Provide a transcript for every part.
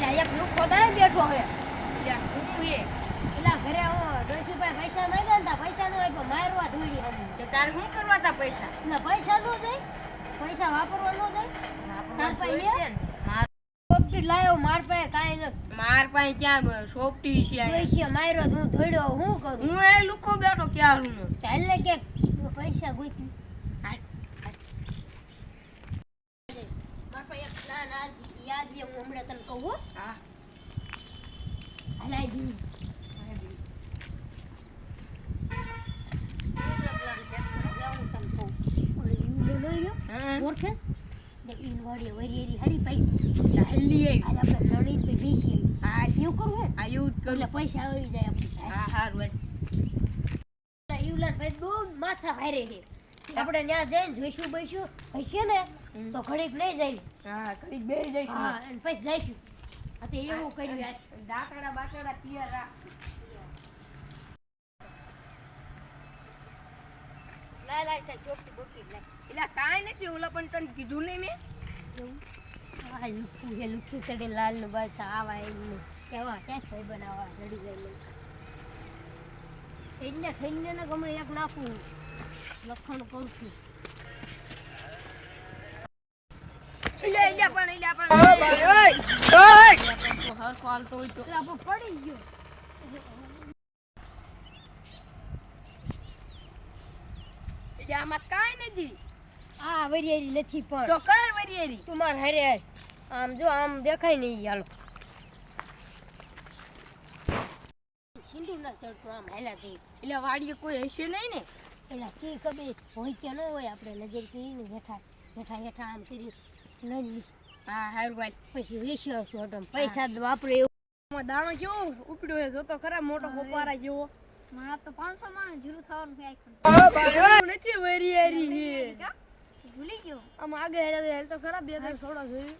એક લુખો દાય બેઠો હે હું હે એલા ઘરે ડોશીભાઈ પૈસા માંગ્યા ને પૈસા નો આપ્યો મારવા ધોડી હતી તો તારે શું કરવા તા પૈસા એટલે પૈસા નો જાય પૈસા વાપરવા નો જાય તાર પાસે માર સોફ્ટી લાયો માર પાસે કાઈ ન માર પાસે ક્યાં સોફ્ટી છે પૈસા માર્યો હું ધોડ્યો હું કરું હું એ લુખો બેઠો ક્યાં હું ચાલ ને કે પૈસા ગોતી માર પાસે એક ના યાદ છે હું હમણાં તને કહું હો હા હલાઈ દી પૈસા આવી જાય માથા ભારે છે આપણે ત્યાં જઈને જોઈશું બેસું હશે ને તો ઘડીક નહીં જાય ઘડીક બે જઈશું અને પછી જઈશું એવું કર્યું દાંતડા બાતડા તૈયાર રાખ લાય કઈ ચોપટી બોપટી લાય એટલે કાંઈ નથી ઓલા પણ તને કીધું નહીં મેં લુખી ચડે લાલ નું બસ આવા એમને કેવા ક્યાં ભાઈ બનાવવા રડી ગઈ સૈન્ય ને ગમે એક નાખું લખણ કરું છું પડી ગયો આમાં કાંઈ નથી આ વરિયારી નથી પણ તો કઈ વરિયારી તું માર હારે આમ જો આમ દેખાય નહીં હાલો સિંદૂર ના ચડતું આમ હેલા થઈ એટલે વાડીએ કોઈ હશે નહીં ને એટલે સી કબે હોય કે ન હોય આપણે નજર કરીને હેઠા આમ કરી લઈ હા હારું ભાઈ પછી વેચી આવશું ઓટમ પૈસા વાપરે એવું દાણો કેવો ઉપડ્યો છે જોતો ખરા મોટો કોપારા જેવો મારા તો 500 માં જીરું થવાનું છે નથી વરિયારી છે ભૂલી ગયો આમ આગળ હેલ તો ખરા બે ત્રણ છોડા જોઈ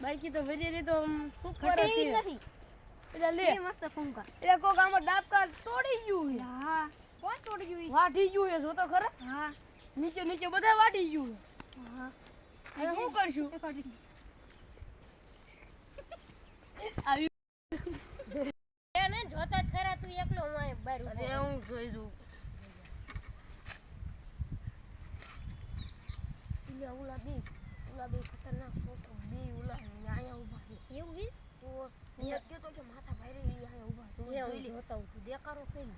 બાકી તો વરિયારી તો શું કરે છે નથી એટલે લે મસ્ત ફૂંકા એટલે કોક આમાં ડાબકા તોડી ગયું છે હા કોણ તોડી ગયું વાટી ગયું છે જોતો ખરા હા નીચે બધા વાટી ગયું હા હવે શું કરશું આવી એને જોતા જ ખરા તું એકલો હું અહીં બહાર અરે હું જોઈ છું ઓલા બે ખતરનાક છોકરો બે ઓલા અહીંયા ઊભા છે એવું છે તો નિયત કેતો કે માથા ભારે અહીંયા ઊભા છે જોઈ લે હોતા હું દેખારો કરી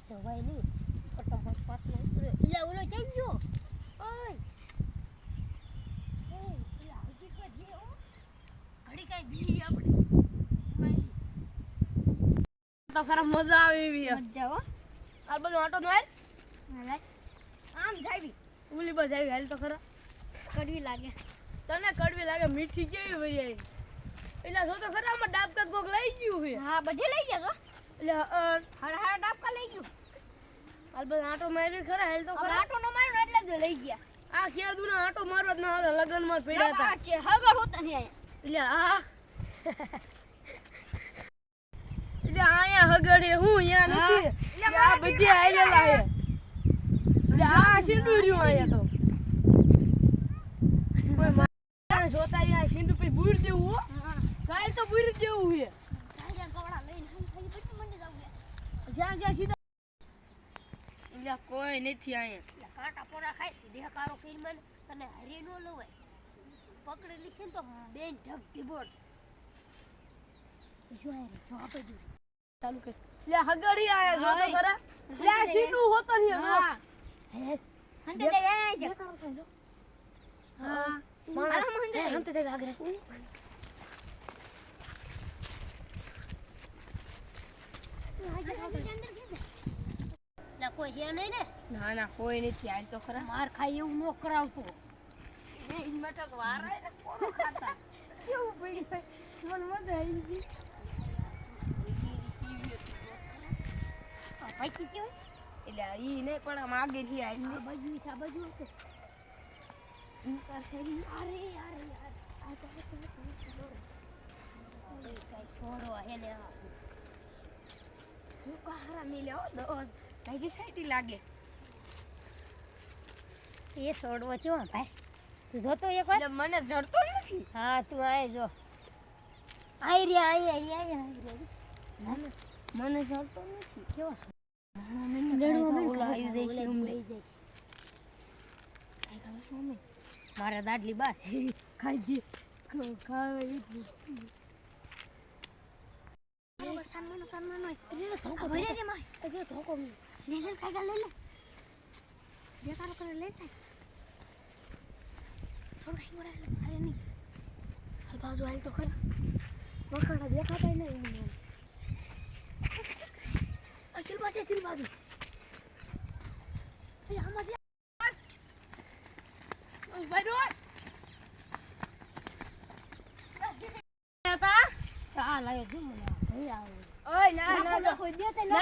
દવાઈ નહીં ફટાફટ પાછો ઉતરે એટલે ઓલો જઈ ગયો ઓય એટલે હકીકત છે હો ઘડી કાઈ બીજી આપણે તો ખરા મજા આવે એવી મજા હો આ બધું આટો નો હાલ આમ જાવી ઉલી બસ આવી હાલ તો ખરા કડવી લાગે તને કડવી લાગે મીઠી કેવી વરિયારી એટલે જો તો ખરા આમાં ડાબકા કોક લઈ ગયું છે હા બધે લઈ ગયા એટલે હર ડાબકા લઈ ગયું હાલ બસ આટો મારી ખરા હાલ તો ખરા આટો નો માર્યો એટલે જ લઈ ગયા આ ખેદુ ના આટો મારવા જ ના હાલે લગન માં પડ્યા હતા આ છે હગર હોતા નહીં એટલે એટલે આયા હગડે હું અહીંયા નથી એટલે આ બધી આયલેલા છે એટલે આ સિંદૂર રહ્યું આયા તો કોઈ મારે જોતા અહીંયા સિંદૂર પછી બુર દેવું હો કાલ તો બુર દેવું છે કવડા લઈને ખાઈ પછી મંડી જાવ જ્યાં સીધા એટલે કોઈ નથી અહીંયા કાંટા પોરા ખાઈ દેખારો કરી મને તને હરી નો લવાય પકડેલી છે ને તો બેન ઢગ ટીબોર્ડ જો આપે જો ચાલુ કર લે હગડી આયા જો તો ખરા લે આ સીધું હોતો નહીં હા હંતે દે વેણાય છે દેખારો થાય જો હા મારા હંતે દે આગળ કોઈ છે નહીં ને ના ના કોઈ નથી આજ તો ખરા માર ખાઈ એવું નો કરાવતો એ મટક વારાય ને કોનો ખાતા કેવું પડી મને મજા આવી ગઈ પૈકી કેવું એટલે ઈ નહીં પણ આમ આગળ થી આવી આ બાજુ આ બાજુ હતો અરે આ તો કઈ છોડો એને ભૂકા હારા મિલ્યા હો દોસ્ત હજી સાઈટી લાગે એ છોડવો છો ભાઈ તું જોતો એક વાર મને જડતો નથી હા તું આય જો આઈ રહ્યા મને જડતો નથી કેવો છે ઓલા આવી જાય છે ઉમડી જાય મારા દાડલી બાસ ખાઈ દે ખાવે ધોકો ભરે રે માં ધોકો લે લે કાઈ લે લે દેખાડો કરે લે થાય થોડું કઈ મોરા થાય નહીં હાલ બાજુ હાલ તો ખરા વખડા દેખાતા નહીં મને અચલ બાજુ એ આમાં દે ઓય ભાઈ રોય આ લાયો જો મને ભઈ આવે ઓય ના કોઈ દેતે ના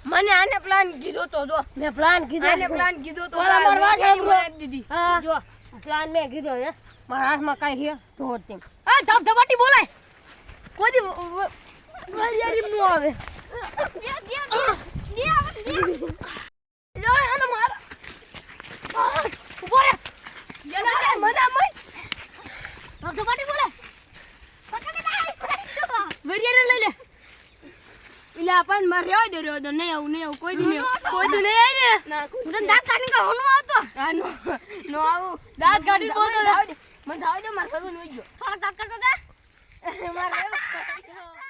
મને આને પ્લાન કીધો તો જો મેં પ્લાન કીધો આને પ્લાન કીધો તો ઓલા માર વાત મને આપી દીધી હા જો પ્લાન મેં કીધો હે મારા હાથમાં કાઈ છે તો તેમ આ ધબધબાટી બોલાય કોઈ દી વરિયારી નો આવે લો આને માર ઉભો રે યલા મના મય ધબધબાટી બોલે વરિયારી લઈ લે ઇલા આપણ માર રેવા દે નહીં આવું કોઈ દી નહીં આવી ને ના હું તો દાંત કાઢીને કહું નો આવતો હા નો આવું દાંત કાઢીને બોલતો મને ધાવ દે માર ભગવાન હોઈ ગયો દાંત કાઢતો દે મારે